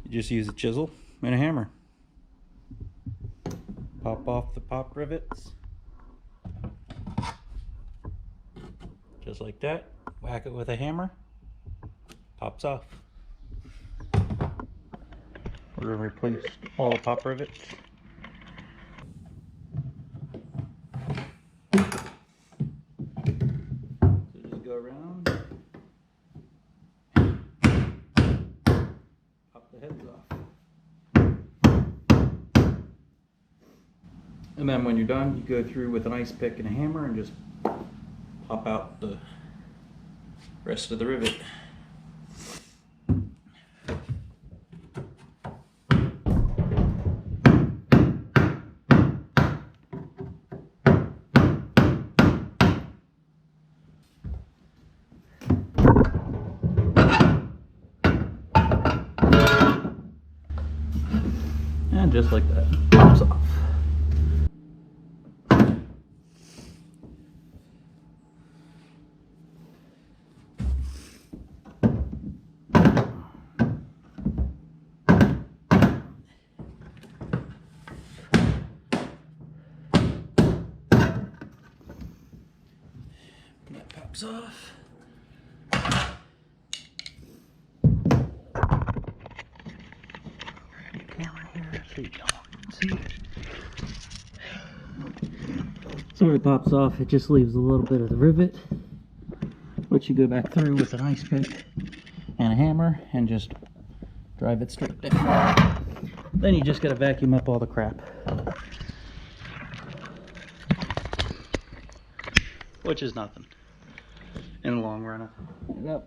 You just use a chisel and a hammer. Pop off the pop rivets. Just like that. Whack it with a hammer. Pops off. We're going to replace all the pop rivets. So just go around. Pop the heads off. And then when you're done, you go through with an ice pick and a hammer and just pop out the rest of the rivet. And just like that, pops off. That pops off. Camera here so you can see. So when it pops off, it just leaves a little bit of the rivet, which you go back through with an ice pick and a hammer and just drive it straight down. Then you just gotta vacuum up all the crap, which is nothing in the long run. Yep.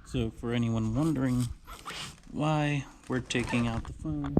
So for anyone wondering why we're taking out the phone,